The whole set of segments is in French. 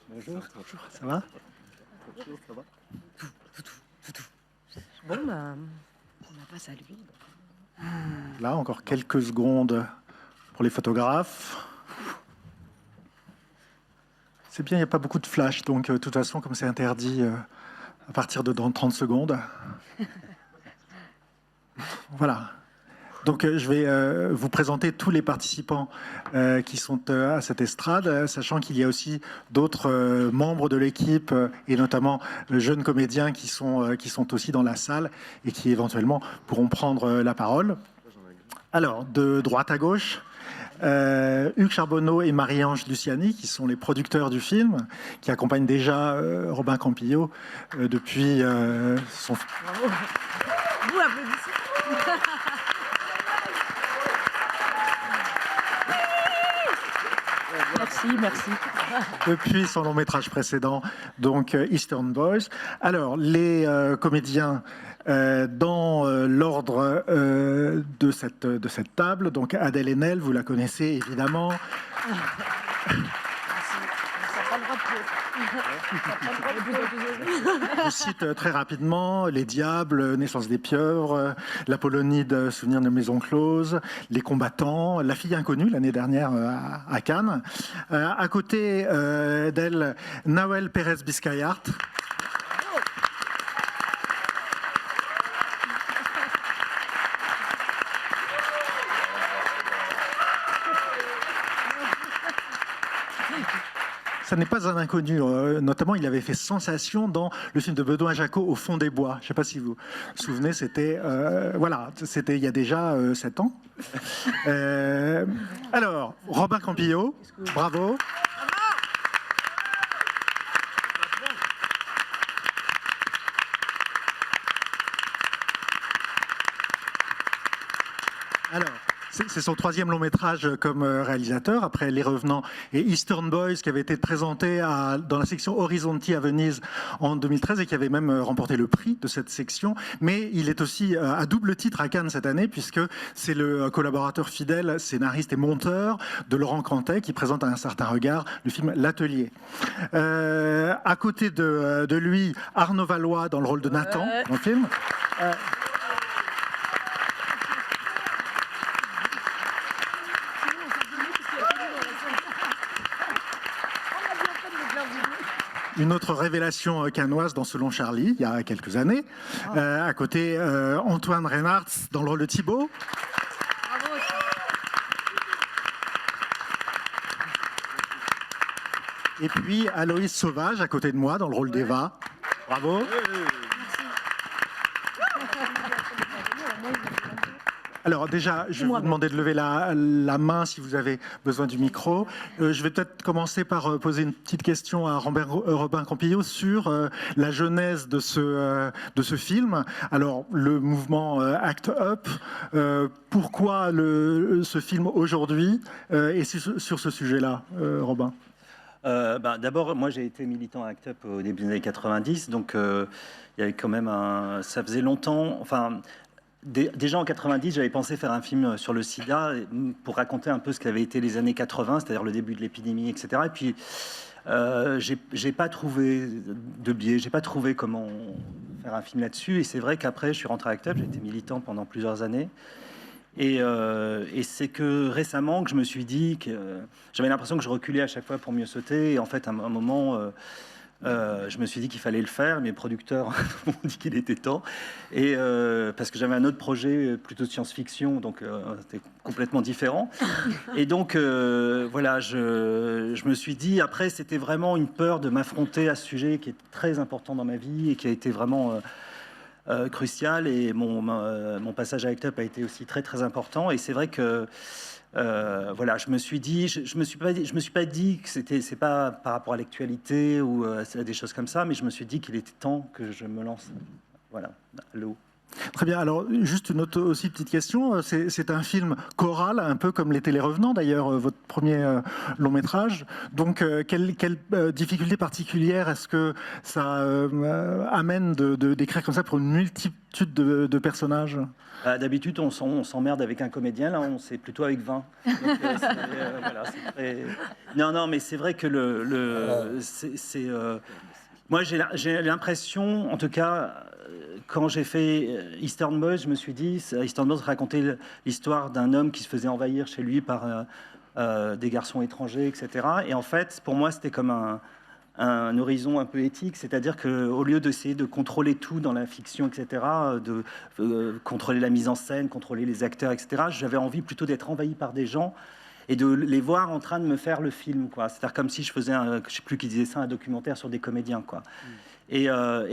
Bonjour, ça va? Bonjour, ça va? Bon, bah, on passe à lui. Là, encore quelques secondes pour les photographes. C'est bien, il n'y a pas beaucoup de flash, donc de toute façon, comme c'est interdit à partir de dans 30 secondes. Voilà. Donc, je vais vous présenter tous les participants qui sont à cette estrade, sachant qu'il y a aussi d'autres membres de l'équipe et notamment jeunes comédiens qui sont aussi dans la salle et qui éventuellement pourront prendre la parole. Alors, de droite à gauche, Hugues Charbonneau et Marie-Ange Luciani, qui sont les producteurs du film, qui accompagnent déjà Robin Campillo depuis son... Bravo. Vous applaudissez. Merci. Depuis son long métrage précédent, donc Eastern Boys. Alors, les comédiens dans l'ordre de cette table, donc Adèle Haenel, vous la connaissez évidemment. Je cite très rapidement Les Diables, Naissance des pieuvres, l'Apollonide, Souvenir de maison close, Les Combattants, La fille inconnue l'année dernière à Cannes. À côté d'elle, Nawel Pérez Biscayart. Ça n'est pas un inconnu. Notamment, il avait fait sensation dans le film de Benoît Jacquot, Au fond des bois. Je ne sais pas si vous vous souvenez, c'était il y a déjà 7 ans. Alors, Robin Campillo, bravo. Alors, c'est son 3e long métrage comme réalisateur, après Les Revenants et Eastern Boys, qui avait été présenté dans la section Horizonti à Venise en 2013 et qui avait même remporté le prix de cette section. Mais il est aussi à double titre à Cannes cette année, puisque c'est le collaborateur fidèle, scénariste et monteur de Laurent Cantet, qui présente à un certain regard le film L'Atelier. À côté de lui, Arnaud Valois dans le rôle de Nathan dans le film. Une autre révélation cannoise dans Selon Charlie, il y a quelques années. À côté, Antoine Reinhardt dans le rôle de Thibaut. Bravo aussi. Et puis Aloïs Sauvage à côté de moi dans le rôle d'Eva. Bravo. Alors déjà, je vais vous demander de lever la main si vous avez besoin du micro. Je vais peut-être commencer par poser une petite question à Robin Campillo sur la genèse de ce film. Alors, le mouvement Act Up, pourquoi ce film aujourd'hui et sur ce sujet-là, Robin? D'abord, moi j'ai été militant à ACT UP au début des années 90, donc il y avait quand même ça faisait longtemps, enfin... Déjà en 90, j'avais pensé faire un film sur le sida pour raconter un peu ce qu'avaient été les années 80, c'est-à-dire le début de l'épidémie, etc. Et puis, j'ai pas trouvé de biais, j'ai pas trouvé comment faire un film là-dessus. Et c'est vrai qu'après, je suis rentré à ACT UP, j'ai été militant pendant plusieurs années. Et c'est que récemment que je me suis dit que j'avais l'impression que je reculais à chaque fois pour mieux sauter. Et en fait, à un moment... je me suis dit qu'il fallait le faire. Mes producteurs m'ont dit qu'il était temps. Et parce que j'avais un autre projet plutôt de science-fiction, donc c'était complètement différent. Et donc voilà, je me suis dit, après, c'était vraiment une peur de m'affronter à ce sujet qui est très important dans ma vie et qui a été vraiment crucial. Et mon passage à ACT UP a été aussi très très important. Et c'est vrai que voilà, je me suis dit, je me suis pas dit que c'est pas par rapport à l'actualité ou à des choses comme ça, mais je me suis dit qu'il était temps que je me lance. Voilà, l'eau. Très bien. Alors, juste une autre aussi petite question. C'est un film choral, un peu comme l'étaient Les Revenants, d'ailleurs, votre premier long métrage. Donc, quelle difficulté particulière est-ce que ça amène d'écrire comme ça pour une multitude de personnages? D'habitude, on s'emmerde avec un comédien, là, c'est plutôt avec 20. Donc, voilà, c'est très... Non, mais c'est vrai que moi, j'ai l'impression, en tout cas, quand j'ai fait Eastern Boys, je me suis dit, Eastern Boys racontait l'histoire d'un homme qui se faisait envahir chez lui par des garçons étrangers, etc. Et en fait, pour moi, c'était comme un horizon un peu éthique, c'est-à-dire qu'au lieu d'essayer de contrôler tout dans la fiction, etc., de contrôler la mise en scène, contrôler les acteurs, etc., j'avais envie plutôt d'être envahi par des gens et de les voir en train de me faire le film, quoi. C'est-à-dire comme si je faisais, je sais plus qui disait ça, un documentaire sur des comédiens, quoi. Et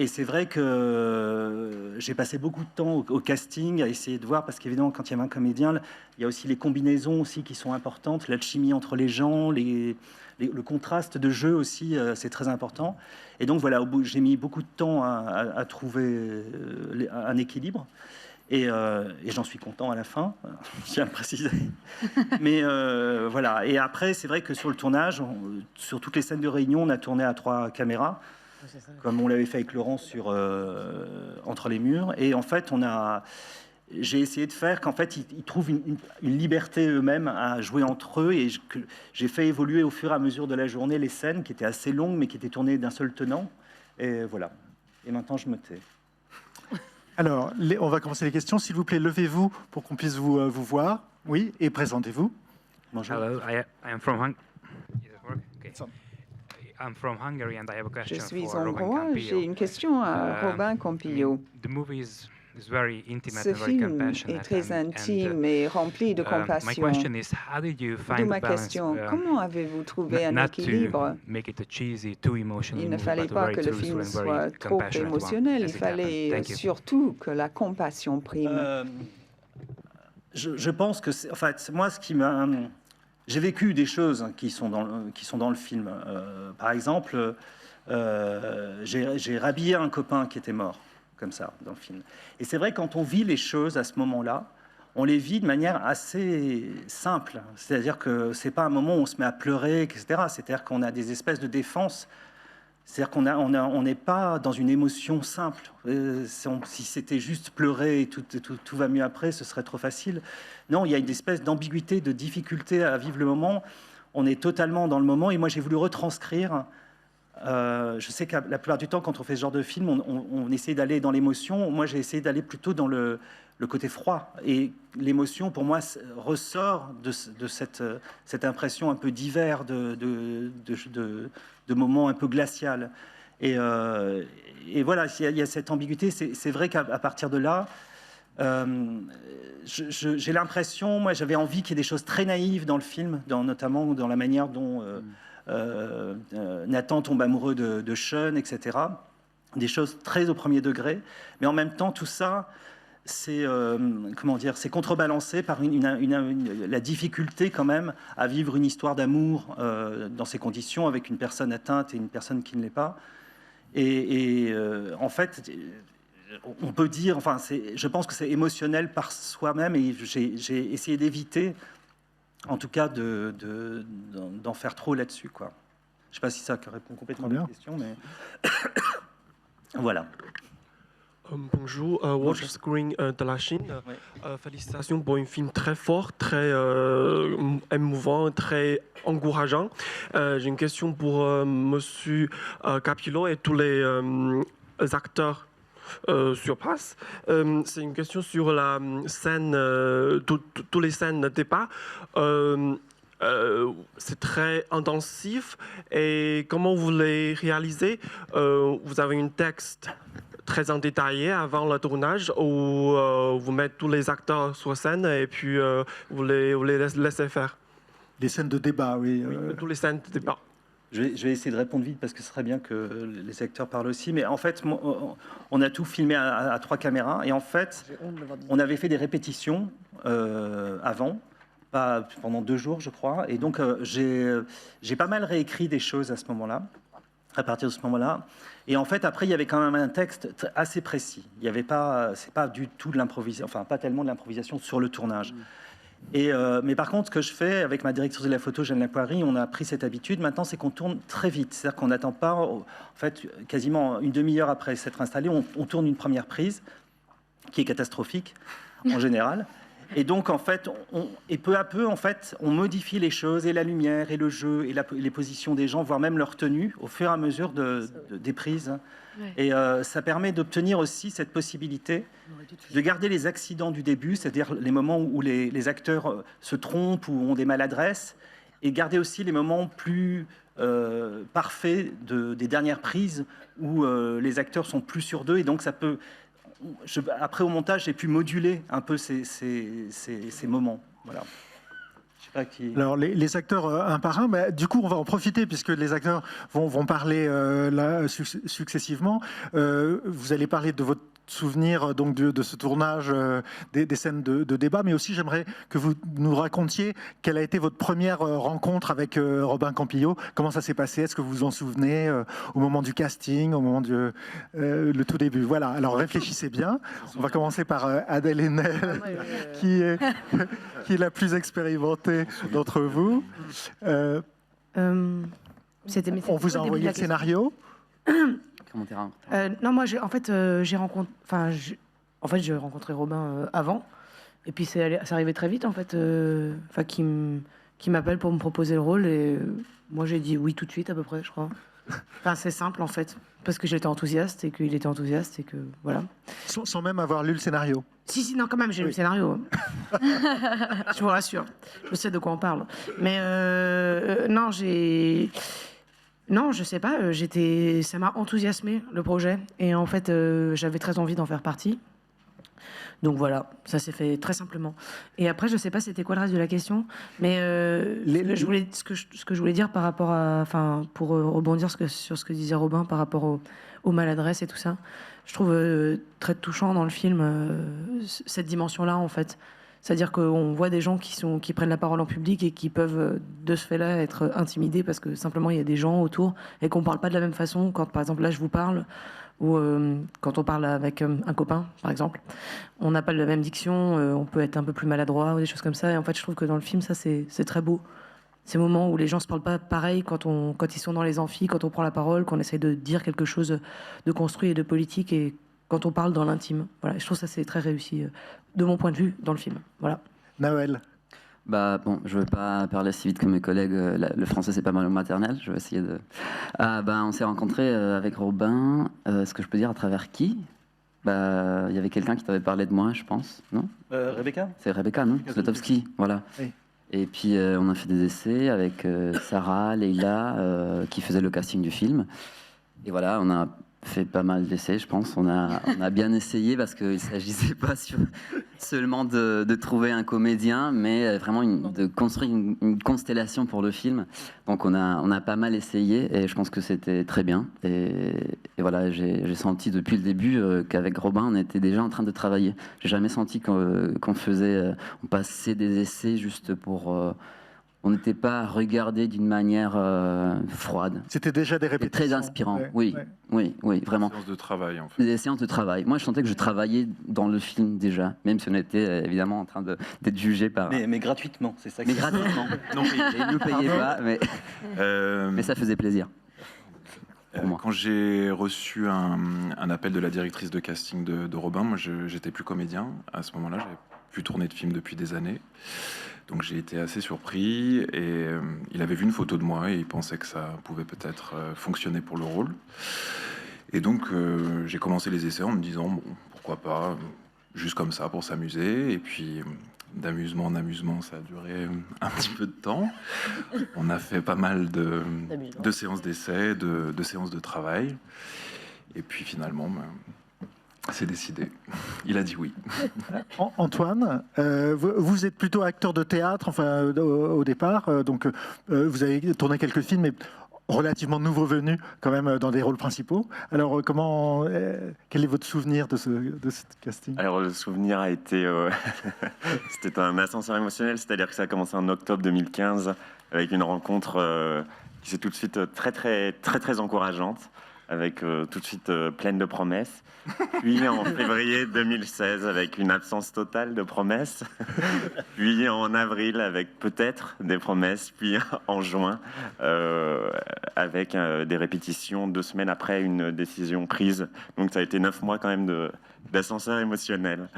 c'est vrai que j'ai passé beaucoup de temps au casting à essayer de voir, parce qu'évidemment, quand il y avait un comédien, il y a aussi les combinaisons aussi qui sont importantes, l'alchimie entre les gens, le contraste de jeu aussi, c'est très important. Et donc voilà, j'ai mis beaucoup de temps à trouver un équilibre. Et j'en suis content à la fin, je tiens à le préciser. Mais voilà. Et après, c'est vrai que sur le tournage, sur toutes les scènes de réunion, on a tourné à 3 caméras, comme on l'avait fait avec Laurent sur Entre les murs. Et en fait, j'ai essayé de faire qu'en fait, ils trouvent une liberté eux-mêmes à jouer entre eux. Et j'ai fait évoluer au fur et à mesure de la journée les scènes qui étaient assez longues, mais qui étaient tournées d'un seul tenant. Et voilà. Et maintenant, je me tais. Alors, on va commencer les questions. S'il vous plaît, levez-vous pour qu'on puisse vous voir. Oui, et présentez-vous. Bonjour. Hello, I am from Hungary. I'm from Hungary and I have a Je question suis for Robin hongrois, Campillo. j'ai une question à Robin Campillo. The movie is very intimate Ce and very film compassionate. est très and, intime et rempli de my compassion. question is, how did you D'où find ma the balance? question, comment avez-vous trouvé un not équilibre? to make it a cheesy, too emotional Il ne movie, fallait but a pas very que le truthful film and very soit trop compassionate one, émotionnel, as il it happened. fallait Thank you. surtout que la compassion prime. Je pense que, en fait, moi, ce qui m'a... J'ai vécu des choses qui sont dans le film. Par exemple, j'ai rhabillé un copain qui était mort, comme ça, dans le film. Et c'est vrai, quand on vit les choses à ce moment-là, on les vit de manière assez simple. C'est-à-dire que c'est pas un moment où on se met à pleurer, etc. C'est-à-dire qu'on a des espèces de défense. C'est-à-dire qu'on n'est pas dans une émotion simple. Si c'était juste pleurer et tout va mieux après, ce serait trop facile. Non, il y a une espèce d'ambiguïté, de difficulté à vivre le moment. On est totalement dans le moment. Et moi, j'ai voulu retranscrire. Je sais que la plupart du temps, quand on fait ce genre de film, on essaie d'aller dans l'émotion. Moi, j'ai essayé d'aller plutôt dans le côté froid. Et l'émotion, pour moi, ressort de cette impression un peu d'hiver, de moments un peu glacial. Et voilà, il y a cette ambiguïté. C'est vrai qu'à partir de là, j'ai l'impression, moi j'avais envie qu'il y ait des choses très naïves dans le film, notamment dans la manière dont Nathan tombe amoureux de Sean, etc. Des choses très au premier degré. Mais en même temps, tout ça, c'est c'est contrebalancé par la difficulté quand même à vivre une histoire d'amour dans ces conditions avec une personne atteinte et une personne qui ne l'est pas. Et en fait, on peut dire, enfin, je pense que c'est émotionnel par soi-même et j'ai essayé d'éviter, en tout cas, d'en faire trop là-dessus, quoi. Je ne sais pas si ça répond complètement à la question, mais voilà. Bonjour, Watch Screen de la Chine. Oui. Félicitations pour un film très fort, très émouvant, très encourageant. J'ai une question pour Monsieur Campillo et tous les acteurs sur place. C'est une question sur la scène, toutes les scènes de départ. C'est très intensif et comment vous les réalisez? Vous avez un texte très en détaillé avant le tournage où vous mettez tous les acteurs sur scène et puis vous les laissez faire. Des scènes de débat, oui. Tous les scènes de débat. Je vais essayer de répondre vite parce que ce serait bien que les acteurs parlent aussi. Mais en fait, on a tout filmé à 3 caméras. Et en fait, on avait fait des répétitions avant, pas pendant 2 jours, je crois. Et donc, j'ai pas mal réécrit des choses à ce moment-là. à partir de ce moment-là. Et en fait, après, il y avait quand même un texte assez précis. Il y avait pas, c'est pas du tout de l'improvisation, enfin pas tellement de l'improvisation sur le tournage. Et mais par contre, ce que je fais avec ma directrice de la photo, Jeanne Lapoirie, on a pris cette habitude. Maintenant, c'est qu'on tourne très vite. C'est-à-dire qu'on n'attend pas, en fait, quasiment une demi-heure après s'être installé, on tourne une première prise qui est catastrophique en général. Et donc, en fait, et peu à peu, en fait, on modifie les choses, et la lumière, et le jeu, et les positions des gens, voire même leur tenue, au fur et à mesure des prises. Ouais. Et ça permet d'obtenir aussi cette possibilité de garder les accidents du début, c'est-à-dire les moments où les acteurs se trompent ou ont des maladresses, et garder aussi les moments plus parfaits des dernières prises où les acteurs sont plus sûrs d'eux, et donc ça peut... après, au montage, j'ai pu moduler un peu ces moments. Voilà. Je sais pas qui... Alors, les acteurs un par un, bah, du coup, on va en profiter puisque les acteurs vont parler là, successivement. Vous allez parler de votre souvenir donc de ce tournage, des scènes de débat, mais aussi j'aimerais que vous nous racontiez quelle a été votre première rencontre avec Robin Campillo. Comment ça s'est passé? Est-ce que vous vous en souvenez au moment du casting, au moment le tout début? Voilà, alors réfléchissez bien. On va commencer par Adèle Haenel, qui est la plus expérimentée d'entre vous. C'était On vous a envoyé le scénario. Non, moi, j'ai rencontré Robin avant, et puis c'est arrivé très vite en fait, qui m'appelle pour me proposer le rôle, et moi j'ai dit oui tout de suite à peu près, je crois. Enfin, c'est simple en fait, parce que j'étais enthousiaste et qu'il était enthousiaste et que voilà. Sans même avoir lu le scénario. Si, non, quand même, j'ai lu le scénario. Je vous rassure, je sais de quoi on parle. Mais non, Non, je sais pas, ça m'a enthousiasmé le projet, et en fait j'avais très envie d'en faire partie. Donc voilà, ça s'est fait très simplement. Et après, je sais pas c'était quoi le reste de la question, mais ce que je voulais dire par rapport à, enfin, pour rebondir sur ce que disait Robin par rapport aux maladresses et tout ça, je trouve très touchant dans le film cette dimension-là en fait. C'est-à-dire qu'on voit des gens qui prennent la parole en public et qui peuvent, de ce fait-là, être intimidés parce que simplement il y a des gens autour et qu'on ne parle pas de la même façon. Quand, par exemple, là, je vous parle, ou quand on parle avec un copain, par exemple, on n'a pas la même diction, on peut être un peu plus maladroit ou des choses comme ça. Et en fait, je trouve que dans le film, ça, c'est très beau. Ces moments où les gens ne se parlent pas pareil quand ils sont dans les amphis, quand on prend la parole, qu'on essaie de dire quelque chose de construit et de politique, et quand on parle dans l'intime. Voilà, je trouve ça c'est très réussi de mon point de vue dans le film. Voilà. Noël. Bah bon, je ne veux pas parler si vite que mes collègues. Le français c'est pas ma langue maternelle. Je vais essayer de. On s'est rencontrés avec Robin. Ce que je peux dire à travers qui? Il y avait quelqu'un qui t'avait parlé de moi, je pense, non? Rebecca. C'est Rebecca, non? Zlotowski, voilà. Oui. Et puis on a fait des essais avec Sarah, Leïla, qui faisait le casting du film. Et voilà, on a fait pas mal d'essais, je pense. On a bien essayé parce qu'il ne s'agissait pas seulement de trouver un comédien, mais vraiment de construire une constellation pour le film. Donc on a pas mal essayé et je pense que c'était très bien. Et voilà, j'ai senti depuis le début qu'avec Robin, on était déjà en train de travailler. J'ai jamais senti qu'on passait des essais juste pour... on n'était pas regardé d'une manière froide. C'était déjà des répétitions. Très inspirant, oui, vraiment. Des séances de travail, en fait. Des séances de travail. Moi, je sentais que je travaillais dans le film déjà, même si on était évidemment en train d'être jugé par... Mais gratuitement, c'est ça. Mais gratuitement. Non, ils ne nous payaient pas, mais ça faisait plaisir. Quand j'ai reçu un appel de la directrice de casting de Robin, moi, j'étais plus comédien. À ce moment-là, j'avais plus tourné de film depuis des années. Donc j'ai été assez surpris et il avait vu une photo de moi et il pensait que ça pouvait peut-être fonctionner pour le rôle. Et donc j'ai commencé les essais en me disant bon, pourquoi pas, juste comme ça pour s'amuser. Et puis d'amusement en amusement, ça a duré un petit peu de temps. On a fait pas mal de séances d'essais, de séances de travail. Et puis finalement... c'est décidé. Il a dit oui. Antoine, vous êtes plutôt acteur de théâtre, enfin au départ, donc vous avez tourné quelques films, mais relativement nouveau venu quand même dans des rôles principaux. Alors quel est votre souvenir de ce casting? Alors le souvenir a été, c'était un ascenseur émotionnel, c'est-à-dire que ça a commencé en octobre 2015 avec une rencontre qui s'est tout de suite très encourageante, avec tout de suite pleine de promesses. Puis en février 2016, avec une absence totale de promesses. Puis en avril, avec peut-être des promesses. Puis en juin, avec des répétitions 2 semaines après une décision prise. Donc ça a été 9 mois quand même d'ascenseur émotionnel.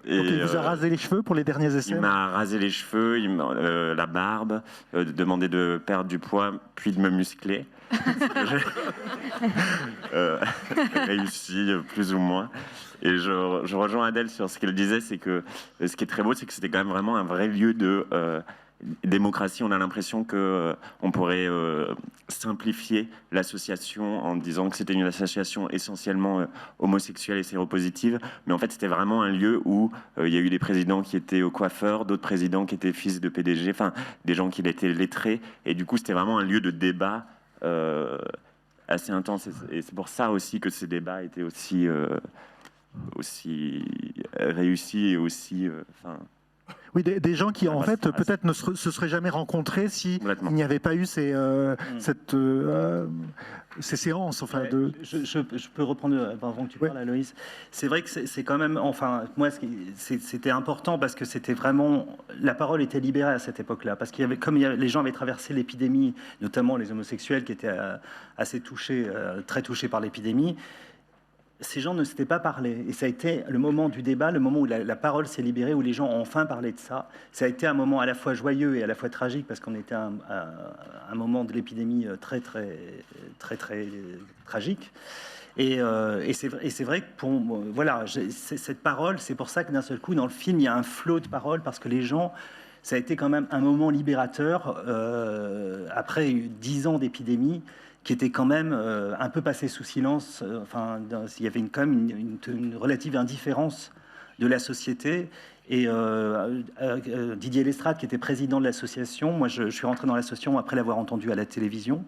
Et donc il vous a rasé les cheveux pour les derniers essais? Il m'a rasé les cheveux, la barbe, demandé de perdre du poids, puis de me muscler. Réussi plus ou moins. Et je rejoins Adèle sur ce qu'elle disait, c'est que ce qui est très beau, c'est que c'était quand même vraiment un vrai lieu de démocratie. On a l'impression que on pourrait simplifier l'association en disant que c'était une association essentiellement homosexuelle et séropositive, mais en fait c'était vraiment un lieu où il y a eu des présidents qui étaient coiffeurs, d'autres présidents qui étaient fils de PDG, enfin des gens qui étaient lettrés, et du coup c'était vraiment un lieu de débat assez intense, et c'est pour ça aussi que ces débats étaient aussi réussis et aussi oui, des gens qui, en fait, peut-être ne se seraient jamais rencontrés si il n'y avait pas eu ces séances. Enfin, je peux reprendre avant que tu parles, Aloïs. C'est vrai que c'est quand même, enfin, moi, c'était important parce que c'était vraiment, la parole était libérée à cette époque-là, parce qu'il y avait, comme les gens avaient traversé l'épidémie, notamment les homosexuels qui étaient assez touchés, très touchés par l'épidémie. Ces gens ne s'étaient pas parlé. Et ça a été le moment du débat, le moment où la parole s'est libérée, où les gens ont enfin parlé de ça. Ça a été un moment à la fois joyeux et à la fois tragique, parce qu'on était à un moment de l'épidémie très tragique. Et c'est vrai que voilà, cette parole, c'est pour ça que d'un seul coup, dans le film, il y a un flot de paroles, parce que les gens, ça a été quand même un moment libérateur, après 10 ans d'épidémie, qui était quand même un peu passé sous silence. Enfin, il y avait quand même une relative indifférence de la société. Et Didier Lestrade, qui était président de l'association, moi je suis rentré dans l'association après l'avoir entendu à la télévision,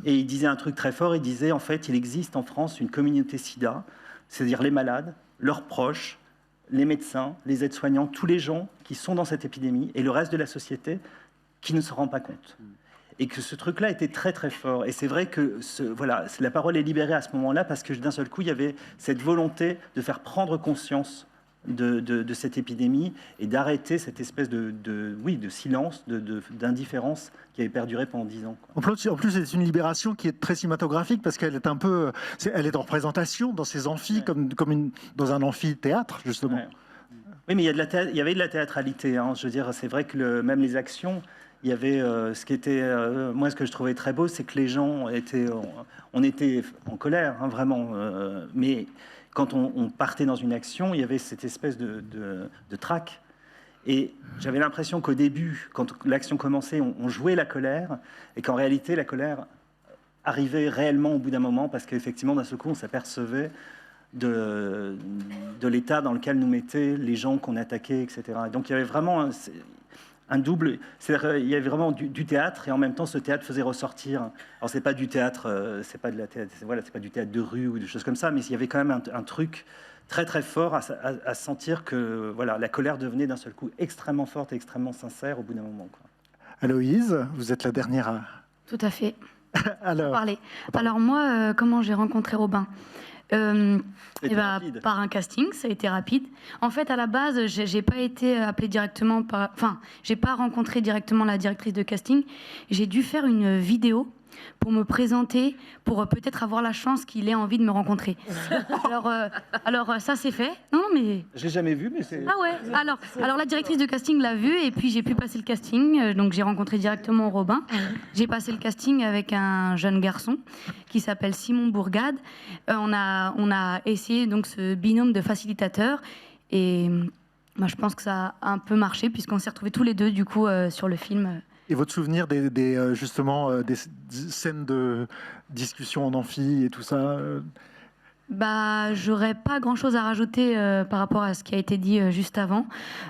et il disait un truc très fort, il disait en fait il existe en France une communauté sida, c'est-à-dire les malades, leurs proches, les médecins, les aides-soignants, tous les gens qui sont dans cette épidémie, et le reste de la société qui ne se rend pas compte. Et que ce truc-là était très très fort. Et c'est vrai que voilà, la parole est libérée à ce moment-là, parce que d'un seul coup, il y avait cette volonté de faire prendre conscience de cette épidémie et d'arrêter cette espèce de silence, d'indifférence qui avait perduré pendant 10 ans. En plus, c'est une libération qui est très cinématographique, parce qu'elle est un peu, elle est en représentation dans ces amphis, comme dans un amphithéâtre, justement. Ouais. Oui, mais il y avait de la théâtralité. Hein. Je veux dire, c'est vrai que même les actions, il y avait ce qui était, moi, ce que je trouvais très beau, c'est que les gens étaient, on était en colère, hein, vraiment. Mais quand on partait dans une action, il y avait cette espèce de trac. Et j'avais l'impression qu'au début, quand l'action commençait, on jouait la colère, et qu'en réalité, la colère arrivait réellement au bout d'un moment, parce qu'effectivement, d'un seul coup, on s'apercevait de l'état dans lequel nous mettaient les gens qu'on attaquait, etc. Et donc il y avait vraiment un double, c'est-à-dire il y avait vraiment du théâtre, et en même temps ce théâtre faisait ressortir. Alors c'est pas du théâtre, c'est pas du théâtre de rue ou des choses comme ça, mais il y avait quand même un truc très très fort à sentir que voilà, la colère devenait d'un seul coup extrêmement forte et extrêmement sincère au bout d'un moment, quoi. Aloïse, vous êtes la dernière à... Tout à fait. Alors, Alors moi, comment j'ai rencontré Robin? Par un casting, ça a été rapide. En fait, à la base, j'ai pas été appelée directement j'ai pas rencontré directement la directrice de casting. J'ai dû faire une vidéo pour me présenter, pour peut-être avoir la chance qu'il ait envie de me rencontrer. Alors ça c'est fait. Non, mais je l'ai jamais vu, mais c'est... Ah ouais. Alors la directrice de casting l'a vu, et puis j'ai pu passer le casting. Donc j'ai rencontré directement Robin. J'ai passé le casting avec un jeune garçon qui s'appelle Simon Bourgade. On a essayé donc ce binôme de facilitateurs, et moi je pense que ça a un peu marché, puisqu'on s'est retrouvés tous les deux du coup sur le film. Et votre souvenir justement des scènes de discussion en amphi et tout ça J'aurais pas grand-chose à rajouter par rapport à ce qui a été dit juste avant.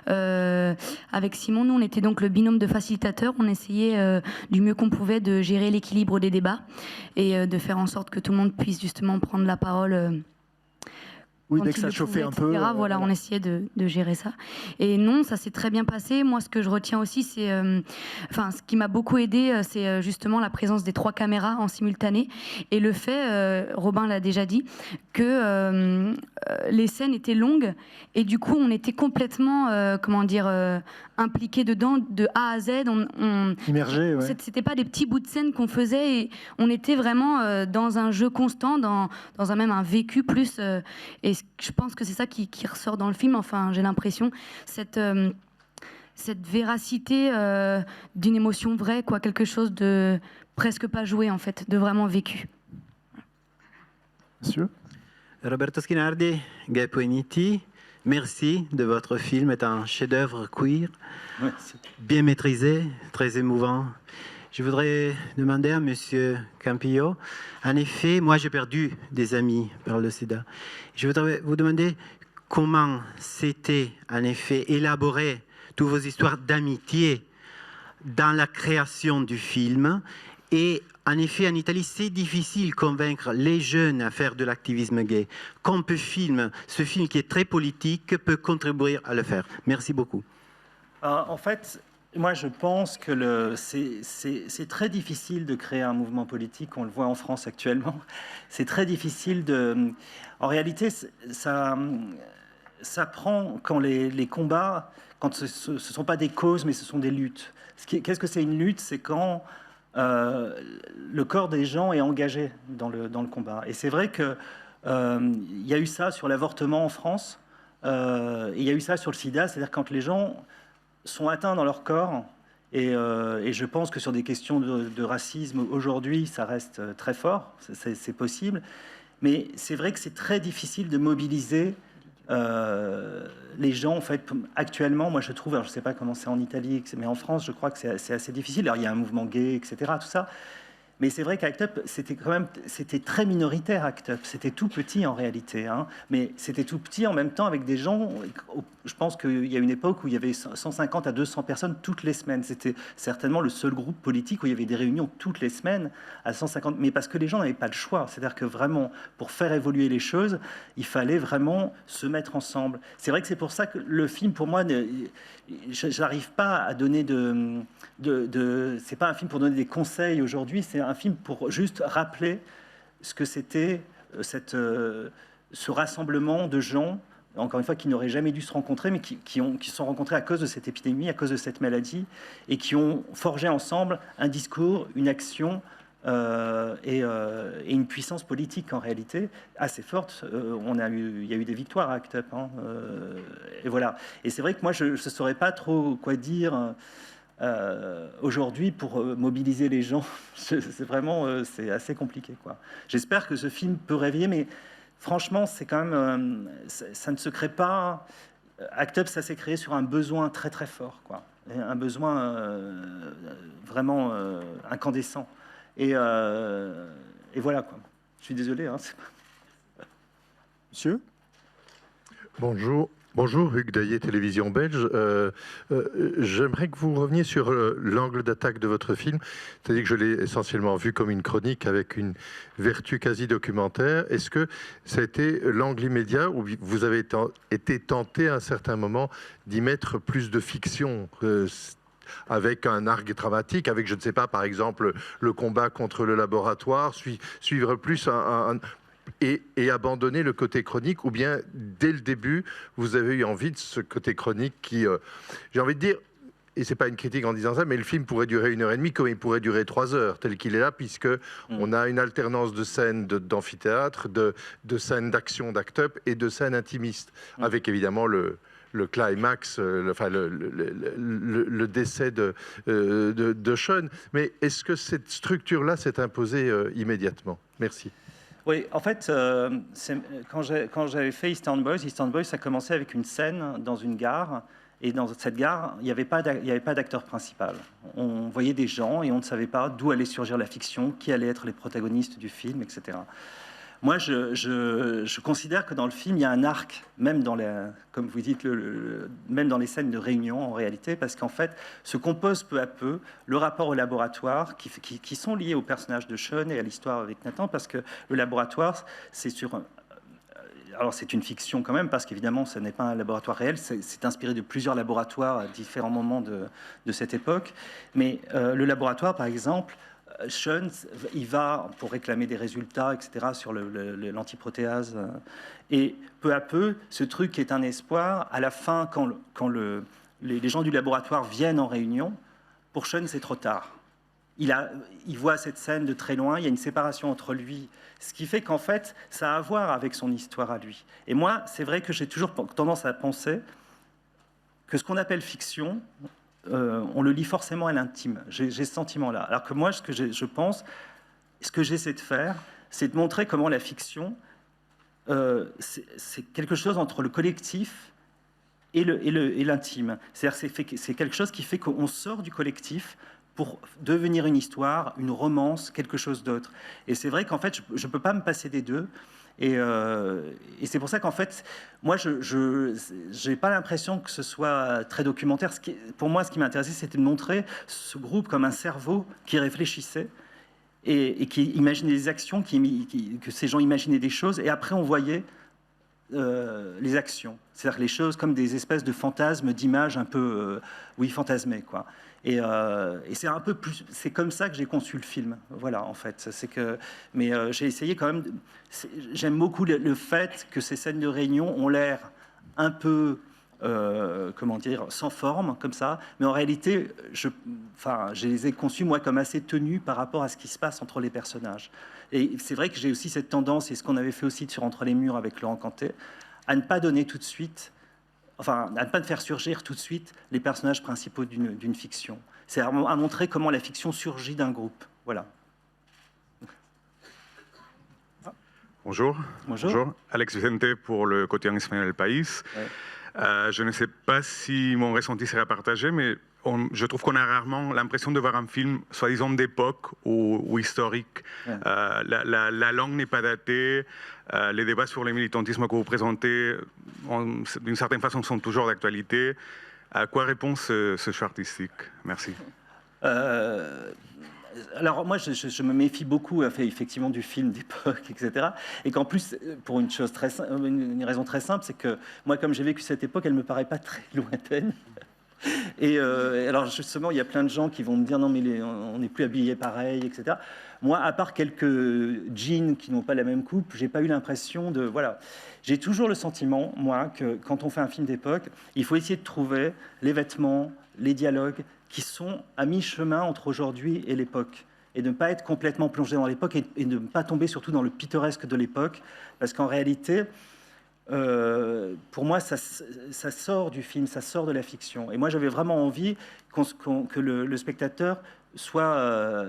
Avec Simon, nous, on était donc le binôme de facilitateurs. On essayait du mieux qu'on pouvait de gérer l'équilibre des débats et de faire en sorte que tout le monde puisse justement prendre la parole Oui, quand dès que il ça le chauffait pouvait, un peu, etc. Voilà, on essayait de gérer ça. Et non, ça s'est très bien passé. Moi, ce que je retiens aussi, c'est, ce qui m'a beaucoup aidé, c'est justement la présence des 3 caméras en simultané et le fait, Robin l'a déjà dit, que les scènes étaient longues et du coup, on était complètement, impliqués dedans de A à Z. immergé, ouais. C'était pas des petits bouts de scène qu'on faisait, et on était vraiment dans un jeu constant, dans un vécu plus. Et je pense que c'est ça qui ressort dans le film. Enfin, j'ai l'impression cette véracité d'une émotion vraie, quoi, quelque chose de presque pas joué en fait, de vraiment vécu. Monsieur Roberto Schinnardi, Gay Poeniti, merci de votre film, est un chef-d'œuvre queer, bien maîtrisé, très émouvant. Je voudrais demander à Monsieur Campillo, en effet, moi j'ai perdu des amis par le sida. Je voudrais vous demander comment c'était en effet élaborer toutes vos histoires d'amitié dans la création du film. Et en effet, en Italie, c'est difficile de convaincre les jeunes à faire de l'activisme gay. Comme ce film qui est très politique peut contribuer à le faire. Merci beaucoup. En fait, moi, je pense que c'est très difficile de créer un mouvement politique. On le voit en France actuellement. C'est très difficile de... En réalité, ça prend quand les combats, quand ce ne sont pas des causes, mais ce sont des luttes. Qu'est-ce que c'est une lutte? C'est quand le corps des gens est engagé dans le combat. Et c'est vrai qu'il y a eu ça sur l'avortement en France, et il y a eu ça sur le sida, c'est-à-dire quand les gens sont atteints dans leur corps, et je pense que sur des questions de racisme, aujourd'hui, ça reste très fort, c'est possible, mais c'est vrai que c'est très difficile de mobiliser les gens, en fait, actuellement, moi je trouve, alors je ne sais pas comment c'est en Italie, mais en France, je crois que c'est assez difficile. Alors il y a un mouvement gay, etc., tout ça. Mais c'est vrai qu'Act Up, c'était très minoritaire, Act Up. C'était tout petit en réalité, hein. Mais c'était tout petit en même temps avec des gens. Je pense qu'il y a une époque où il y avait 150 à 200 personnes toutes les semaines. C'était certainement le seul groupe politique où il y avait des réunions toutes les semaines à 150. Mais parce que les gens n'avaient pas le choix. C'est-à-dire que vraiment, pour faire évoluer les choses, il fallait vraiment se mettre ensemble. C'est vrai que c'est pour ça que le film, pour moi, j'arrive pas à donner c'est pas un film pour donner des conseils aujourd'hui, c'est un film pour juste rappeler ce que c'était ce rassemblement de gens, encore une fois, qui n'auraient jamais dû se rencontrer, mais qui se sont rencontrés à cause de cette épidémie, à cause de cette maladie, et qui ont forgé ensemble un discours, une action et une puissance politique en réalité assez forte. Il y a eu des victoires à Act Up, hein, et voilà. Et c'est vrai que moi, je ne saurais pas trop quoi dire aujourd'hui pour mobiliser les gens. C'est vraiment c'est assez compliqué, quoi. J'espère que ce film peut réveiller, mais franchement, c'est quand même ça ne se crée pas. Act Up, ça s'est créé sur un besoin très très fort, quoi. Un besoin vraiment incandescent. Et voilà, quoi. Je suis désolé, hein, Monsieur? Bonjour. Bonjour, Hugues Daillé, Télévision Belge. J'aimerais que vous reveniez sur l'angle d'attaque de votre film. C'est-à-dire que je l'ai essentiellement vu comme une chronique avec une vertu quasi documentaire. Est-ce que ça a été l'angle immédiat où vous avez été tenté à un certain moment d'y mettre plus de fiction avec un arc dramatique, avec, je ne sais pas, par exemple, le combat contre le laboratoire, suivre plus et abandonner le côté chronique, ou bien, dès le début, vous avez eu envie de ce côté chronique qui, j'ai envie de dire, et c'est pas une critique en disant ça, mais le film pourrait durer 1h30 comme il pourrait durer 3 heures, tel qu'il est là, puisque on a une alternance de scènes d'amphithéâtre, de scènes d'action d'Act Up et de scènes intimistes, avec évidemment le climax, le décès de Sean. Mais est-ce que cette structure-là s'est imposée immédiatement? Merci. Oui, en fait, quand j'avais fait Eastern Boys, ça commençait avec une scène dans une gare. Et dans cette gare, il n'y avait pas d'acteur principal. On voyait des gens et on ne savait pas d'où allait surgir la fiction, qui allait être les protagonistes du film, etc. Moi, je considère que dans le film, il y a un arc, même dans comme vous dites, même dans les scènes de réunion en réalité, parce qu'en fait, se compose peu à peu le rapport au laboratoire, qui sont liés au personnage de Sean et à l'histoire avec Nathan, parce que le laboratoire, c'est sur alors c'est une fiction quand même, parce qu'évidemment, ce n'est pas un laboratoire réel, c'est inspiré de plusieurs laboratoires à différents moments de cette époque. Mais le laboratoire, par exemple, Sean, il va pour réclamer des résultats, etc., sur l'antiprotéase. Et peu à peu, ce truc est un espoir. À la fin, quand les gens du laboratoire viennent en réunion, pour Sean, c'est trop tard. Il voit cette scène de très loin, il y a une séparation entre lui, ce qui fait qu'en fait, ça a à voir avec son histoire à lui. Et moi, c'est vrai que j'ai toujours tendance à penser que ce qu'on appelle fiction, on le lit forcément à l'intime. J'ai ce sentiment-là. Alors que moi, ce que j'essaie de faire, c'est de montrer comment la fiction, c'est quelque chose entre le collectif et l'intime. C'est-à-dire que c'est quelque chose qui fait qu'on sort du collectif pour devenir une histoire, une romance, quelque chose d'autre. Et c'est vrai qu'en fait, je ne peux pas me passer des deux. Et c'est pour ça qu'en fait, moi, je n'ai pas l'impression que ce soit très documentaire. Pour moi, ce qui m'intéressait, c'était de montrer ce groupe comme un cerveau qui réfléchissait et qui imaginait des actions, que ces gens imaginaient des choses, et après on voyait les actions. C'est-à-dire les choses comme des espèces de fantasmes, d'images un peu, fantasmées, quoi. Et c'est un peu plus, c'est comme ça que j'ai conçu le film. Voilà, en fait, mais j'ai essayé quand même. J'aime beaucoup le fait que ces scènes de réunion ont l'air un peu, comment dire, sans forme, comme ça. Mais en réalité, je les ai conçues moi comme assez tenues par rapport à ce qui se passe entre les personnages. Et c'est vrai que j'ai aussi cette tendance, et ce qu'on avait fait aussi sur Entre les murs avec Laurent Cantet, à ne pas donner tout de suite. Enfin, à ne pas faire surgir tout de suite les personnages principaux d'une fiction. C'est à montrer comment la fiction surgit d'un groupe. Voilà. Bonjour. Bonjour. Alex Vicente pour le quotidien espagnol El País. Ouais. Je ne sais pas si mon ressenti sera partagé, mais je trouve qu'on a rarement l'impression de voir un film, soi-disant d'époque ou historique. Ouais. La langue n'est pas datée. Les débats sur le militantisme que vous présentez, d'une certaine façon, sont toujours d'actualité. À quoi répond ce choix artistique? Merci. Alors moi, je me méfie beaucoup effectivement du film d'époque, etc. Et qu'en plus, pour une raison très simple, c'est que moi, comme j'ai vécu cette époque, elle me paraît pas très lointaine. Et alors justement, il y a plein de gens qui vont me dire non mais on n'est plus habillés pareil, etc. Moi, à part quelques jeans qui n'ont pas la même coupe, j'ai pas eu l'impression de voilà. J'ai toujours le sentiment, moi, que quand on fait un film d'époque, il faut essayer de trouver les vêtements, les dialogues qui sont à mi-chemin entre aujourd'hui et l'époque, et de ne pas être complètement plongé dans l'époque et de ne pas tomber surtout dans le pittoresque de l'époque, parce qu'en réalité. Pour moi, ça sort du film, ça sort de la fiction. Et moi, j'avais vraiment envie que le spectateur soit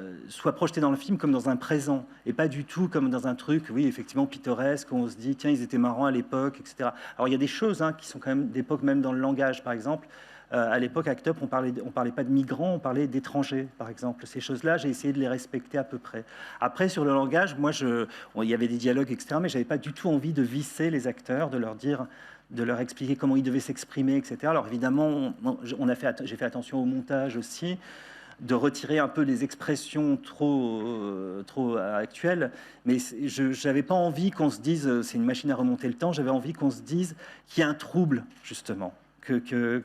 projeté dans le film comme dans un présent, et pas du tout comme dans un truc, oui, effectivement, pittoresque, où on se dit, tiens, ils étaient marrants à l'époque, etc. Alors, il y a des choses qui sont quand même d'époque, même dans le langage, par exemple. À l'époque, Act Up, on parlait pas de migrants, on parlait d'étrangers, par exemple. Ces choses-là, j'ai essayé de les respecter à peu près. Après, sur le langage, moi, il y avait des dialogues, etc., mais j'avais pas du tout envie de visser les acteurs, de leur expliquer comment ils devaient s'exprimer, etc. Alors évidemment, j'ai fait attention au montage aussi, de retirer un peu les expressions trop actuelles, mais je n'avais pas envie qu'on se dise c'est une machine à remonter le temps. J'avais envie qu'on se dise qu'il y a un trouble, justement.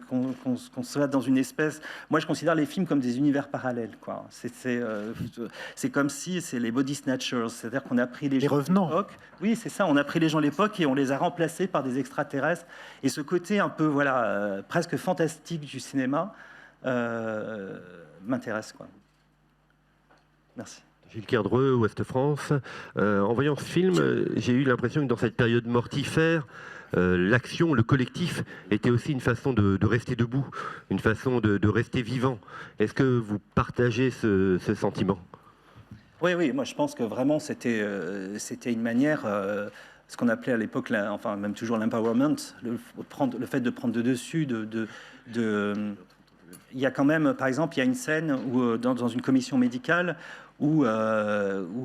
Qu'on soit dans une espèce... Moi, je considère les films comme des univers parallèles, quoi. C'est comme si c'est les body snatchers, c'est-à-dire qu'on a pris les gens revenants. De l'époque. Oui, c'est ça. On a pris les gens de l'époque et on les a remplacés par des extraterrestres. Et ce côté un peu, voilà, presque fantastique du cinéma m'intéresse, quoi. Merci. Gilles Kerdreux, Ouest France. En voyant ce film, j'ai eu l'impression que dans cette période mortifère, l'action, le collectif était aussi une façon de rester debout, une façon de rester vivant. Est-ce que vous partagez ce sentiment? Oui, moi je pense que vraiment c'était une manière, ce qu'on appelait à l'époque, enfin même toujours l'empowerment, le fait de prendre de dessus, il y a quand même, par exemple, il y a une scène où, dans une commission médicale où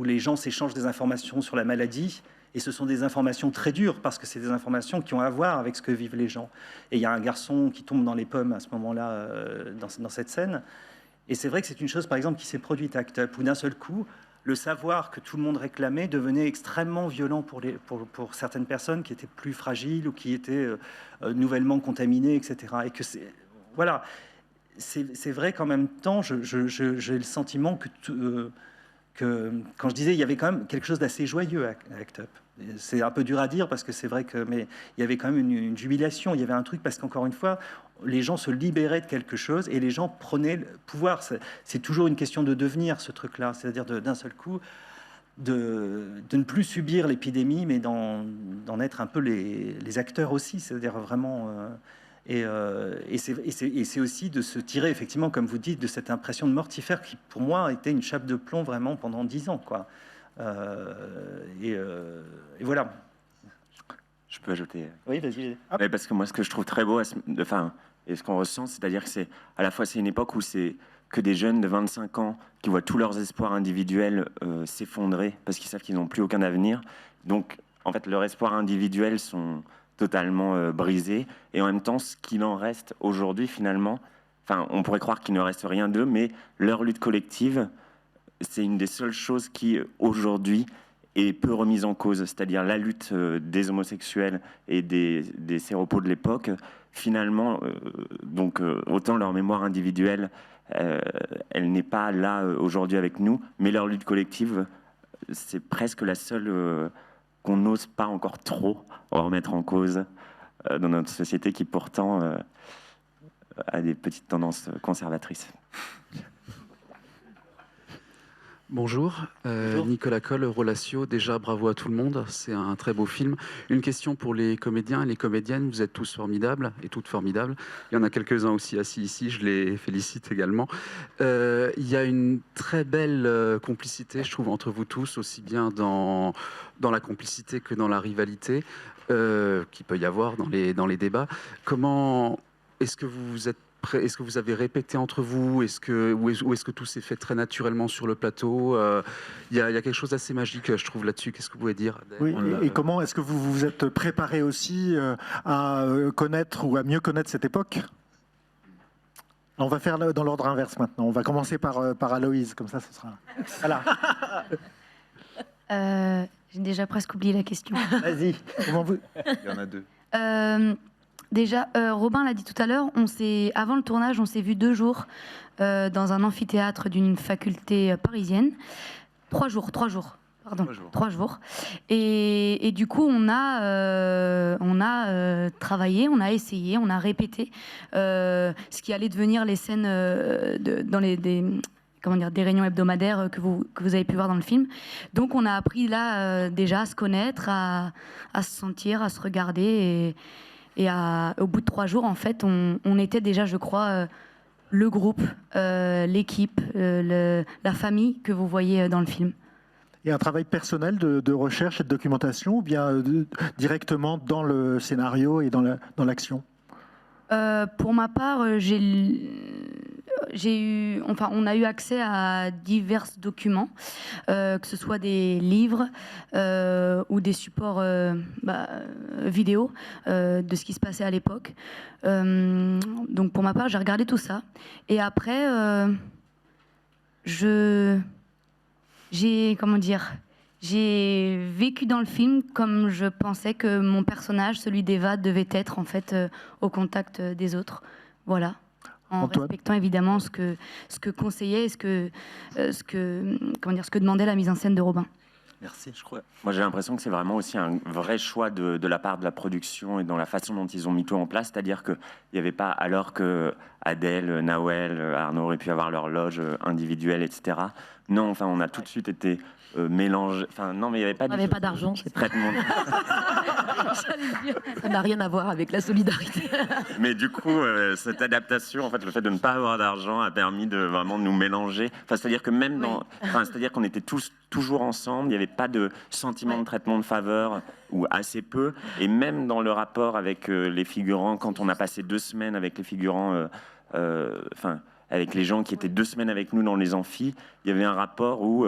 les gens s'échangent des informations sur la maladie. Et ce sont des informations très dures, parce que c'est des informations qui ont à voir avec ce que vivent les gens. Et il y a un garçon qui tombe dans les pommes à ce moment-là, dans cette scène. Et c'est vrai que c'est une chose, par exemple, qui s'est produite à Act Up, où d'un seul coup, le savoir que tout le monde réclamait devenait extrêmement violent pour certaines personnes qui étaient plus fragiles ou qui étaient nouvellement contaminées, etc. Et que voilà, c'est vrai qu'en même temps, j'ai le sentiment que quand je disais, il y avait quand même quelque chose d'assez joyeux à Act Up. C'est un peu dur à dire parce que c'est vrai que, mais il y avait quand même une jubilation. Il y avait un truc parce qu'encore une fois, les gens se libéraient de quelque chose et les gens prenaient le pouvoir. C'est toujours une question de devenir ce truc-là, c'est-à-dire d'un seul coup de ne plus subir l'épidémie, mais d'en être un peu les acteurs aussi, c'est-à-dire vraiment. Et c'est aussi de se tirer, effectivement, comme vous dites, de cette impression de mortifère qui, pour moi, était une chape de plomb vraiment pendant 10 ans, quoi. Et voilà. Je peux ajouter. Oui, vas-y. Ouais, parce que moi, ce que je trouve très beau, et ce qu'on ressent, c'est-à-dire que c'est à la fois c'est une époque où c'est que des jeunes de 25 ans qui voient tous leurs espoirs individuels s'effondrer parce qu'ils savent qu'ils n'ont plus aucun avenir. Donc, en fait, leurs espoirs individuels sont totalement brisés. Et en même temps, ce qu'il en reste aujourd'hui, finalement, enfin, on pourrait croire qu'il ne reste rien d'eux, mais leur lutte collective, c'est une des seules choses qui, aujourd'hui, est peu remise en cause. C'est-à-dire la lutte des homosexuels et des séropos de l'époque. Finalement, autant leur mémoire individuelle, elle n'est pas là aujourd'hui avec nous, mais leur lutte collective, c'est presque la seule qu'on n'ose pas encore trop remettre en cause dans notre société qui pourtant a des petites tendances conservatrices. Bonjour, Nicolas Coll, Relatio. Déjà, bravo à tout le monde, c'est un très beau film. Une question pour les comédiens et les comédiennes, vous êtes tous formidables et toutes formidables. Il y en a quelques-uns aussi assis ici, je les félicite également. Il y a une très belle complicité, je trouve, entre vous tous, aussi bien dans la complicité que dans la rivalité qu'il peut y avoir dans les débats. Comment est-ce que est-ce que vous avez répété entre vous? Ou est-ce que tout s'est fait très naturellement sur le plateau? Il y a quelque chose d'assez magique, je trouve, là-dessus. Qu'est-ce que vous pouvez dire? Oui, et comment est-ce que vous vous êtes préparé aussi à connaître ou à mieux connaître cette époque? On va faire dans l'ordre inverse maintenant. On va commencer par Aloïse, comme ça, ce sera... Voilà. J'ai déjà presque oublié la question. Vas-y. Comment vous... Il y en a deux. Déjà, Robin l'a dit tout à l'heure, avant le tournage, on s'est vu 2 jours dans un amphithéâtre d'une faculté parisienne. 3 jours. Et du coup, on a travaillé, on a essayé, on a répété ce qui allait devenir les scènes dans des réunions hebdomadaires que vous avez pu voir dans le film. Donc on a appris là déjà à se connaître, à se sentir, à se regarder et au bout de 3 jours, en fait, on était déjà, je crois, le groupe, l'équipe, la famille que vous voyez dans le film. Et un travail personnel de recherche et de documentation, ou bien directement dans le scénario et dans l'action? Pour ma part, on a eu accès à divers documents, que ce soit des livres ou des supports vidéo de ce qui se passait à l'époque. Donc pour ma part, j'ai regardé tout ça. Et après, j'ai vécu dans le film comme je pensais que mon personnage, celui d'Eva, devait être en fait au contact des autres. Voilà. En respectant évidemment ce que conseillait et ce que demandait la mise en scène de Robin. Merci, je crois. Moi, j'ai l'impression que c'est vraiment aussi un vrai choix de la part de la production et dans la façon dont ils ont mis tout en place. C'est-à-dire qu'il n'y avait pas, alors que Adèle, Nawel, Arnaud auraient pu avoir leur loge individuelle, etc. Non, enfin, on a tout de suite été mélangés. Enfin, non, mais il n'y avait pas. On n'avait pas d'argent, c'est pas. Ça n'a rien à voir avec la solidarité. Mais du coup, cette adaptation, en fait, le fait de ne pas avoir d'argent a permis de vraiment nous mélanger. Enfin, c'est-à-dire que même c'est-à-dire qu'on était tous toujours ensemble. Il n'y avait pas de sentiment de traitement de faveur ou assez peu. Et même dans le rapport avec les figurants, quand on a passé 2 semaines avec les figurants, avec les gens qui étaient 2 semaines avec nous dans les amphis, il y avait un rapport où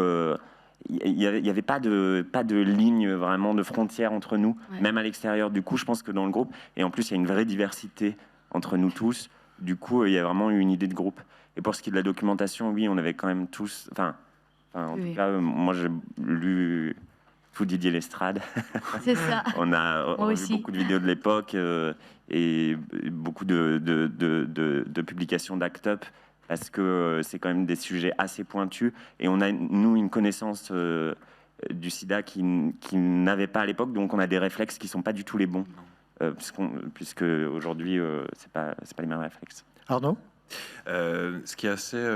il n'y avait pas de ligne vraiment de frontière entre nous, même à l'extérieur. Du coup, je pense que dans le groupe, et en plus, il y a une vraie diversité entre nous tous. Du coup, il y a vraiment eu une idée de groupe. Et pour ce qui est de la documentation, oui, on avait quand même tous... Enfin, Enfin, en Oui. tout cas, moi, j'ai lu tout Didier Lestrade. C'est ça. On a Moi vu aussi. beaucoup de vidéos de l'époque et beaucoup de publications d'Act Up parce que c'est quand même des sujets assez pointus et on a, nous, une connaissance du sida qui n'avait pas à l'époque, donc on a des réflexes qui ne sont pas du tout les bons, puisque aujourd'hui, c'est pas les mêmes réflexes. Arnaud ? Ce qui est assez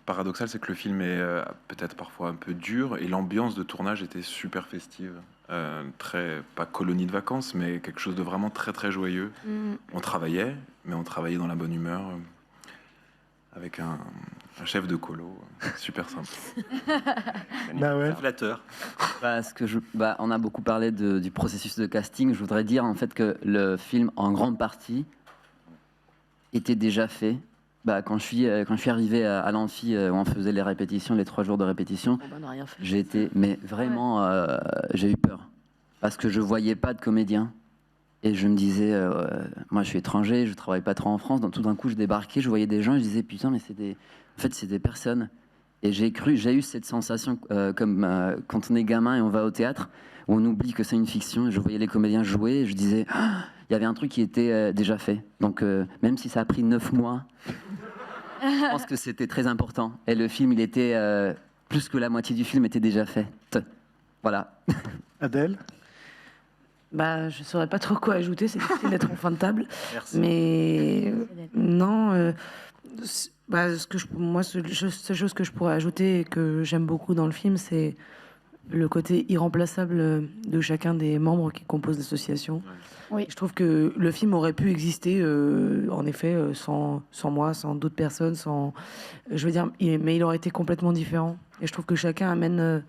paradoxal, c'est que le film est peut-être parfois un peu dur et l'ambiance de tournage était super festive. Pas colonie de vacances, mais quelque chose de vraiment très très joyeux. On travaillait, mais on travaillait dans la bonne humeur, avec un chef de colo, super simple. Flatteur. On a beaucoup parlé du processus de casting. Je voudrais dire en fait que le film, en grande partie, était déjà fait. Quand je suis arrivé à l'amphi où on faisait les répétitions, les 3 jours de répétition, j'ai eu peur parce que je voyais pas de comédien et je me disais, moi je suis étranger, je travaille pas trop en France. Donc tout d'un coup, je débarquais, je voyais des gens, et je disais putain, mais c'est des personnes. Et j'ai eu cette sensation comme quand on est gamin et on va au théâtre où on oublie que c'est une fiction. Et je voyais les comédiens jouer et je disais, il y avait un truc qui était déjà fait. Donc même si ça a pris 9 mois, je pense que c'était très important. Et le film, il était plus que la moitié du film était déjà fait. Voilà. Adèle ? Je ne saurais pas trop quoi ajouter, c'est difficile d'être en fin de table. Merci. Mais non, seule chose que je pourrais ajouter et que j'aime beaucoup dans le film, c'est le côté irremplaçable de chacun des membres qui composent l'association. Oui. Je trouve que le film aurait pu exister, en effet, sans moi, sans d'autres personnes, mais il aurait été complètement différent. Et je trouve que chacun amène...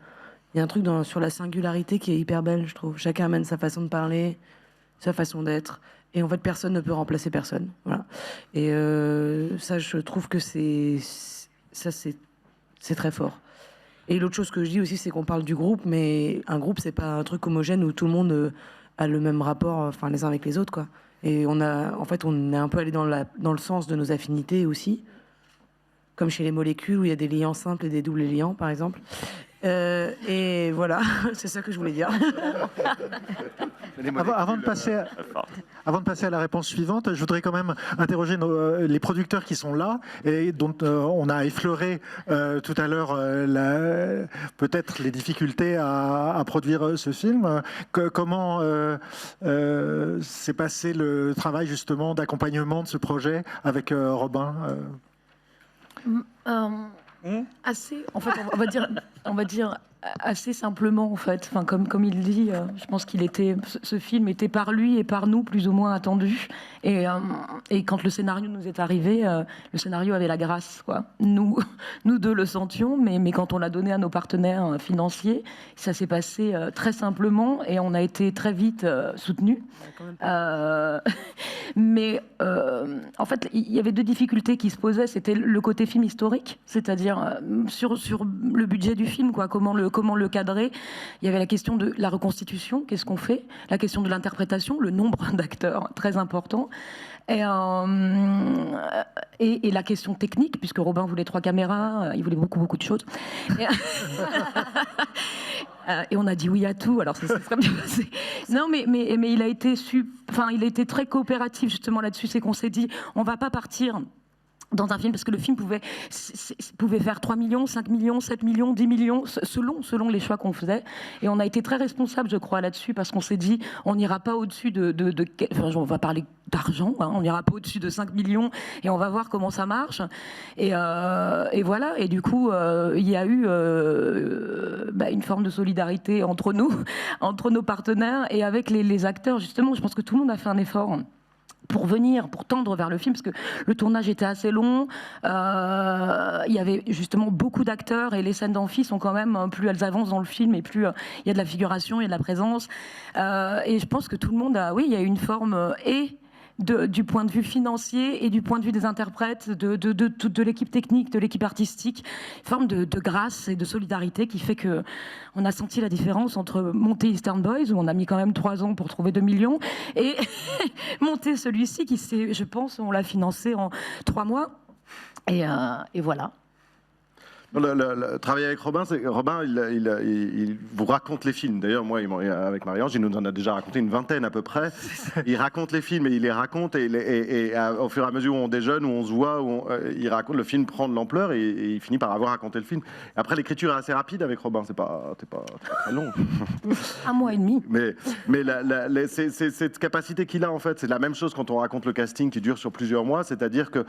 Il y a un truc sur la singularité qui est hyper belle, je trouve. Chacun amène sa façon de parler, sa façon d'être. Et en fait, personne ne peut remplacer personne. Voilà. Et ça, je trouve que c'est très fort. Et l'autre chose que je dis aussi, c'est qu'on parle du groupe, mais un groupe, c'est pas un truc homogène où tout le monde a le même rapport, les uns avec les autres, quoi. Et on est un peu allé dans le sens de nos affinités aussi, comme chez les molécules où il y a des liants simples et des doubles liants, par exemple. Et voilà, c'est ça que je voulais dire. Avant de passer à la réponse suivante, je voudrais quand même interroger les producteurs qui sont là et dont on a effleuré tout à l'heure peut-être les difficultés à produire ce film. Comment s'est passé le travail justement d'accompagnement de ce projet avec Robin Assez, en fait, on va dire assez simplement, en fait. Enfin, comme il dit, je pense ce film était par lui et par nous plus ou moins attendu. Et quand le scénario nous est arrivé, le scénario avait la grâce, quoi. Nous deux le sentions, mais quand on l'a donné à nos partenaires financiers, ça s'est passé très simplement et on a été très vite soutenus. Mais en fait, il y avait 2 difficultés qui se posaient. C'était le côté film historique, c'est-à-dire sur le budget du film, quoi. Comment le cadrer. Il y avait la question de la reconstitution, qu'est-ce qu'on fait, la question de l'interprétation, le nombre d'acteurs, très important, et la question technique, puisque Robin voulait 3 caméras, il voulait beaucoup de choses. Et on a dit oui à tout, alors ça s'est très bien passé. Non, mais il a été il a été très coopératif justement là-dessus, c'est qu'on s'est dit, on va pas partir dans un film, parce que le film pouvait faire 3 millions, 5 millions, 7 millions, 10 millions, selon les choix qu'on faisait. Et on a été très responsable, je crois, là-dessus, parce qu'on s'est dit, on n'ira pas au-dessus on va parler d'argent, hein, on n'ira pas au-dessus de 5 millions, et on va voir comment ça marche. Et voilà, et du coup, il y a eu une forme de solidarité entre nous, entre nos partenaires, et avec les acteurs, justement. Je pense que tout le monde a fait un effort pour tendre vers le film, parce que le tournage était assez long, il y avait justement beaucoup d'acteurs, et les scènes d'amphi sont quand même, plus elles avancent dans le film, et plus il y a de la figuration, il y a de la présence, et je pense que tout le monde il y a une forme, du point de vue financier et du point de vue des interprètes, de l'équipe technique, de l'équipe artistique, une forme de grâce et de solidarité qui fait que on a senti la différence entre monter Eastern Boys, où on a mis quand même 3 ans pour trouver 2 millions, et monter celui-ci qui, je pense, on l'a financé en 3 mois. Et voilà. Travailler avec Robin, Robin, il vous raconte les films. D'ailleurs, moi, avec Marie-Ange, il nous en a déjà raconté une vingtaine à peu près. Il raconte les films et il les raconte. Et au fur et à mesure où on déjeune, où on se voit, il raconte, le film prend de l'ampleur et il finit par avoir raconté le film. Après, l'écriture est assez rapide avec Robin. C'est pas très long. 1 mois et demi. Mais c'est cette capacité qu'il a, en fait. C'est la même chose quand on raconte le casting qui dure sur plusieurs mois. C'est-à-dire que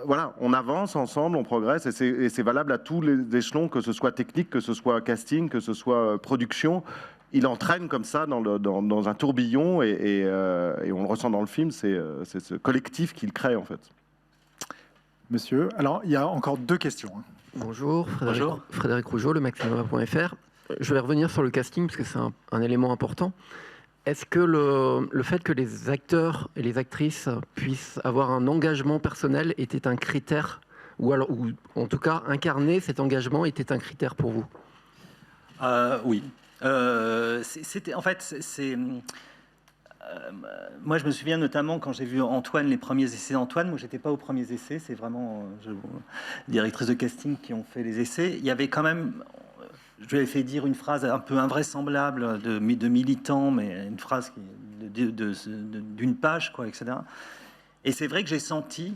voilà, on avance ensemble, on progresse, et c'est valable à tous les échelons, que ce soit technique, que ce soit casting, que ce soit production. Il entraîne comme ça dans un tourbillon, et on le ressent dans le film, c'est ce collectif qu'il crée en fait. Monsieur, alors il y a encore 2 questions. Bonjour, Frédéric Rougeau, le maximum.fr. Je vais revenir sur le casting, parce que c'est un élément important. Est-ce que le fait que les acteurs et les actrices puissent avoir un engagement personnel était un critère, ou en tout cas incarner cet engagement était un critère pour vous? Oui. Moi, je me souviens notamment quand j'ai vu Antoine, les premiers essais d'Antoine. Moi, j'étais pas aux premiers essais. C'est vraiment les directrices de casting qui ont fait les essais. Il y avait quand même... Je lui avais fait dire une phrase un peu invraisemblable de militant, mais une phrase d'une page, quoi, etc. Et c'est vrai que j'ai senti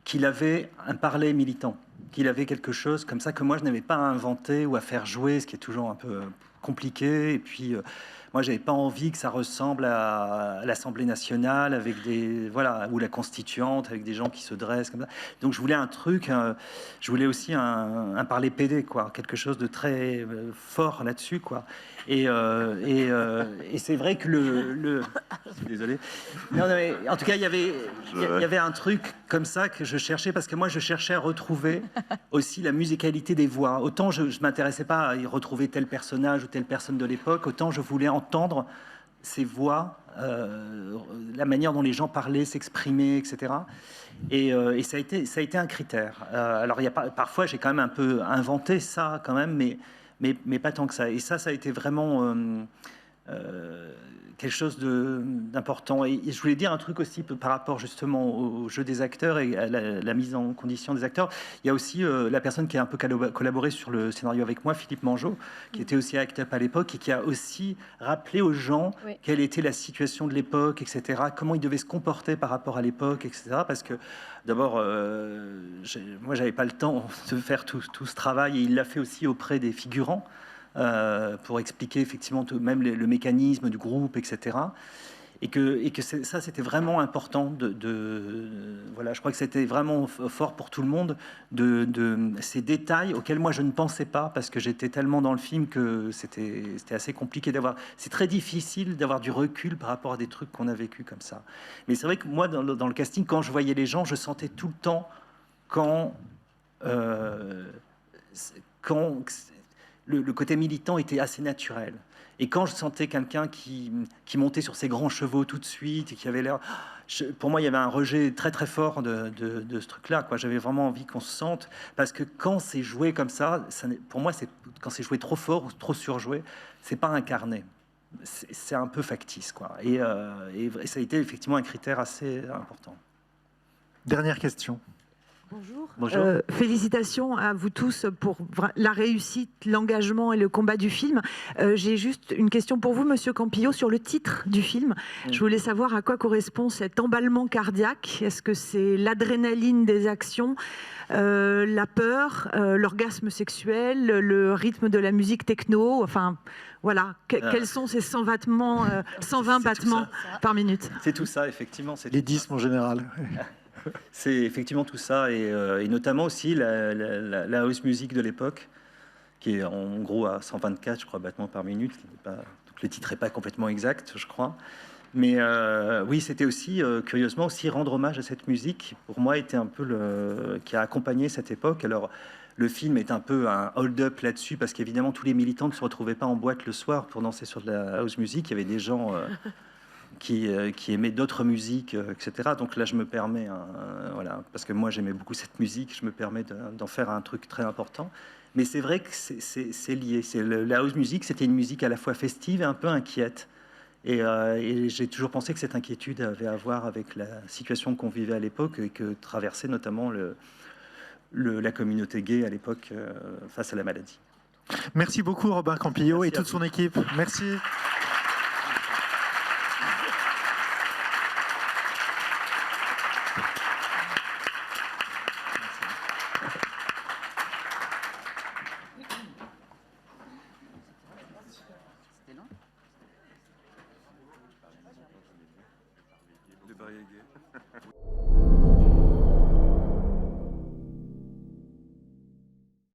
qu'il avait un parler militant, qu'il avait quelque chose comme ça que moi je n'avais pas à inventer ou à faire jouer, ce qui est toujours un peu compliqué. Et puis moi, j'avais pas envie que ça ressemble à l'Assemblée nationale avec ou la Constituante avec des gens qui se dressent comme ça. Donc je voulais un truc, je voulais aussi un parler PD, quoi, quelque chose de très fort là-dessus, quoi. Et c'est vrai que je suis désolé. Non, mais en tout cas, il y avait un truc comme ça que je cherchais, parce que moi, je cherchais à retrouver aussi la musicalité des voix. Autant je m'intéressais pas à y retrouver tel personnage ou telle personne de l'époque, autant je voulais entendre ces voix, la manière dont les gens parlaient, s'exprimaient, etc. Et ça a été un critère. Alors, parfois, j'ai quand même un peu inventé ça, quand même, mais pas tant que ça. Et ça a été vraiment quelque chose d'important. Et je voulais dire un truc aussi par rapport justement au jeu des acteurs et à la mise en condition des acteurs. Il y a aussi la personne qui a un peu collaboré sur le scénario avec moi, Philippe Mangeot, qui était aussi à Act Up à l'époque et qui a aussi rappelé aux gens quelle était la situation de l'époque, etc., comment ils devaient se comporter par rapport à l'époque, etc. Parce que d'abord, moi, j'avais pas le temps de faire tout ce travail, et il l'a fait aussi auprès des figurants. Pour expliquer effectivement même le mécanisme du groupe, etc. Et que ça, c'était vraiment important voilà, je crois que c'était vraiment fort pour tout le monde de ces détails auxquels moi je ne pensais pas, parce que j'étais tellement dans le film que c'était assez compliqué d'avoir. C'est très difficile d'avoir du recul par rapport à des trucs qu'on a vécu comme ça. Mais c'est vrai que moi, dans le casting, quand je voyais les gens, je sentais tout le temps quand le côté militant était assez naturel. Et quand je sentais quelqu'un qui montait sur ses grands chevaux tout de suite et qui avait l'air... Pour moi, il y avait un rejet très très fort de ce truc-là, quoi. J'avais vraiment envie qu'on se sente, parce que quand c'est joué comme ça, pour moi, quand c'est joué trop fort ou trop surjoué, c'est pas incarné. C'est un peu factice, quoi. Et ça a été effectivement un critère assez important. Dernière question. Bonjour. Bonjour. Félicitations à vous tous pour la réussite, l'engagement et le combat du film. J'ai juste une question pour vous, Monsieur Campillo, sur le titre du film. Je voulais savoir à quoi correspond cet emballement cardiaque. Est-ce que c'est l'adrénaline des actions, la peur, l'orgasme sexuel, le rythme de la musique techno? Enfin, voilà. Quels sont ces 120 battements par minute? C'est tout ça, effectivement. Les dysmes en général. C'est effectivement tout ça, et notamment aussi la house music de l'époque, qui est en gros à 124, je crois, battements par minute. Donc le titre n'est pas complètement exact, je crois. Mais oui, c'était aussi, curieusement, aussi rendre hommage à cette musique, qui, pour moi, était un peu qui a accompagné cette époque. Alors, le film est un peu un hold-up là-dessus, parce qu'évidemment, tous les militants ne se retrouvaient pas en boîte le soir pour danser sur de la house music. Il y avait des gens... qui aimaient d'autres musiques, etc. Donc là, je me permets, voilà, parce que moi, j'aimais beaucoup cette musique, je me permets d'en faire un truc très important. Mais c'est vrai que c'est lié. La house music, c'était une musique à la fois festive et un peu inquiète. Et j'ai toujours pensé que cette inquiétude avait à voir avec la situation qu'on vivait à l'époque et que traversait notamment la communauté gay à l'époque face à la maladie. Merci beaucoup Robin Campillo et toute son équipe. Merci. Les barrières gays.